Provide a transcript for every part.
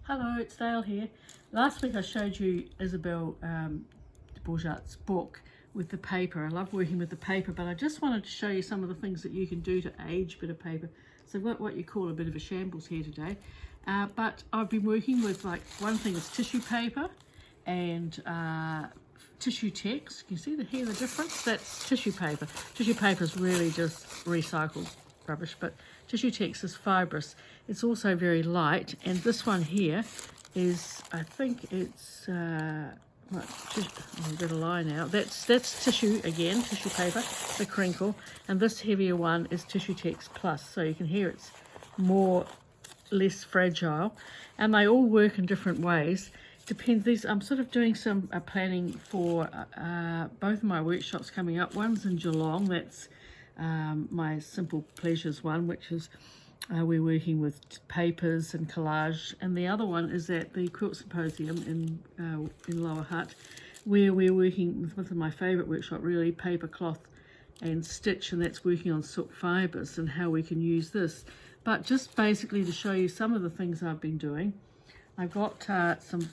Hello, it's Dale here. Last week I showed you Isabelle de Bourjat's book with the paper. I love working with the paper, but I just wanted to show you some of the things that you can do to age a bit of paper. So I've got what you call a bit of a shambles here today. But I've been working with, like, one thing is tissue paper and tissue text. Can you see the difference? That's tissue paper. Tissue paper is really just recycled rubbish, but tissue text is fibrous. It's also very light, and this one here is, I think it's I've got a line out. That's tissue again, tissue paper, the crinkle, and this heavier one is tissue text plus. So you can hear it's less fragile, and they all work in different ways. Depends. I'm sort of doing some planning for both of my workshops coming up. One's in Geelong. That's my Simple Pleasures one, which is we're working with papers and collage, and the other one is at the Quilt Symposium in Lower Hutt, where we're working with one of my favourite workshop, really, paper, cloth and stitch, and that's working on silk fibres and how we can use this. But just basically to show you some of the things I've been doing, I've got I'm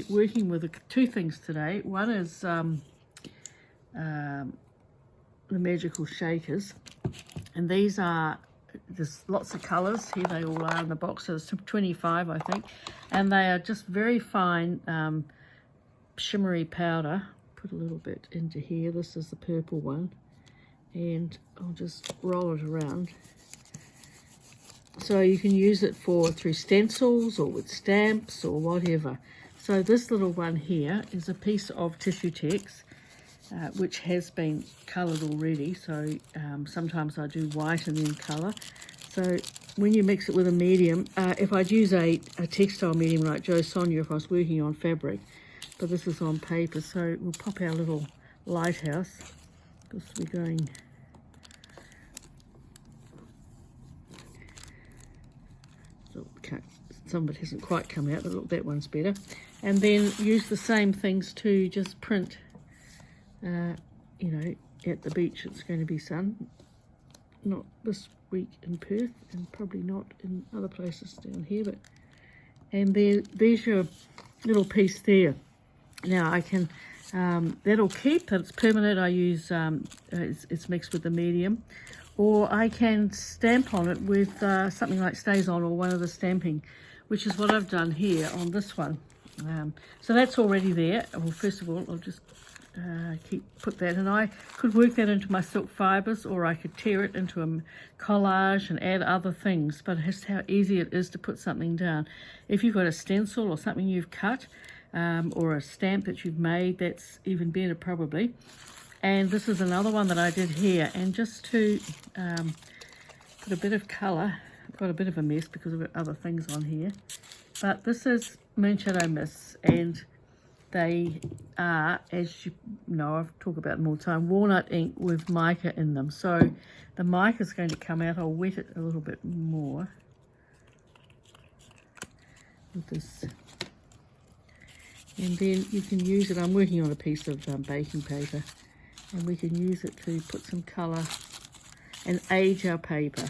working with two things today. One is the magical shakers, and these are, there's lots of colours here, they all are in the box, so there's 25 I think, and they are just very fine shimmery powder. Put a little bit into here. This is the purple one, and I'll just roll it around. So you can use it through stencils or with stamps or whatever. So this little one here is a piece of tissue text which has been coloured already. So sometimes I do white and then colour. So when you mix it with a medium, if I'd use a textile medium like Joe Sonia if I was working on fabric, but this is on paper, so we'll pop our little lighthouse because we're going. Some of it hasn't quite come out, but look, that one's better. And then use the same things to just print, you know, at the beach it's going to be sun. Not this week in Perth, and probably not in other places down here, but, and there's your little piece there. Now I can, that'll keep, it's permanent. I use, it's mixed with the medium. Or I can stamp on it with something like Stays-On or one of the stamping, which is what I've done here on this one. So that's already there. Well, first of all, I'll just put that, and I could work that into my silk fibres, or I could tear it into a collage and add other things, but it's how easy it is to put something down. If you've got a stencil or something you've cut, or a stamp that you've made, that's even better probably. And this is another one that I did here, and just to put a bit of colour, I've got a bit of a mess because I've got other things on here, but this is Moonshadow Mists, and they are, as you know, I've talked about them all the time, walnut ink with mica in them. So the mica is going to come out. I'll wet it a little bit more with this. And then you can use it, I'm working on a piece of baking paper, and we can use it to put some colour and age our paper.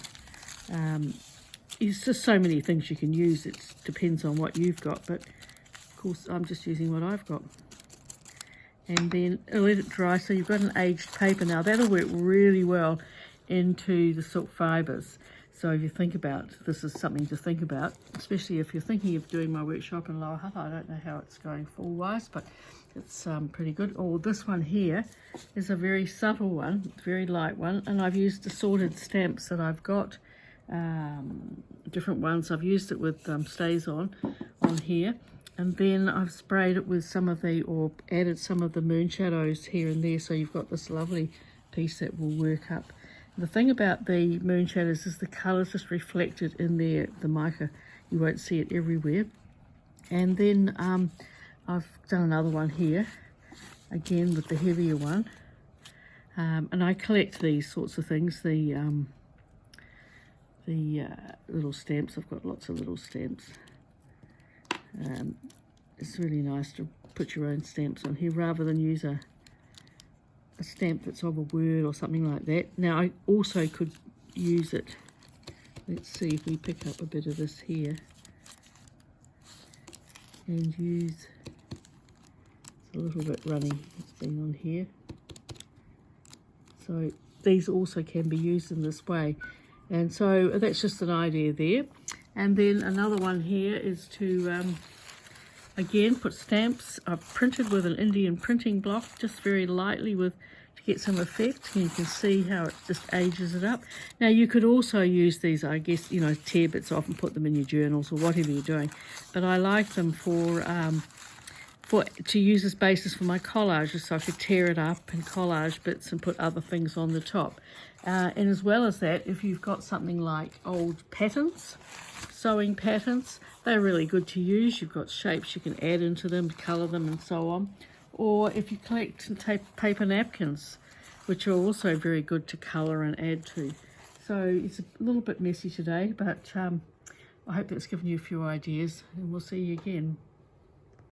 It's just so many things you can use. It depends on what you've got, but of course I'm just using what I've got. And then let it dry, so you've got an aged paper. Now that'll work really well into the silk fibres. So if you think about, this is something to think about, especially if you're thinking of doing my workshop in Lower Hutt. I don't know how it's going fall-wise, but it's pretty good. Oh, this one here is a very subtle one, very light one, and I've used assorted stamps that I've got, different ones. I've used it with Stays-On here, and then I've sprayed it with some of the, or added some of the Moonshadows here and there, so you've got this lovely piece that will work up. The thing about the Moonshadows is the colour's just reflected in there, the mica. You won't see it everywhere. And then I've done another one here, again with the heavier one. And I collect these sorts of things, the little stamps. I've got lots of little stamps. It's really nice to put your own stamps on here rather than use a stamp that's of a word or something like that. Now I also could use it, let's see if we pick up a bit of this here, and use, it's a little bit runny, it's been on here. So these also can be used in this way. And so that's just an idea there. And then another one here is to, again, put stamps. I've printed with an Indian printing block, just very lightly to get some effect. And you can see how it just ages it up. Now you could also use these, I guess, you know, tear bits off and put them in your journals or whatever you're doing. But I like them to use as basis for my collages, so I could tear it up and collage bits and put other things on the top. And as well as that, if you've got something like old patterns, sewing patterns, they're really good to use. You've got shapes you can add into them, colour them and so on. Or if you collect paper napkins, which are also very good to colour and add to. So it's a little bit messy today, but I hope that's given you a few ideas, and we'll see you again.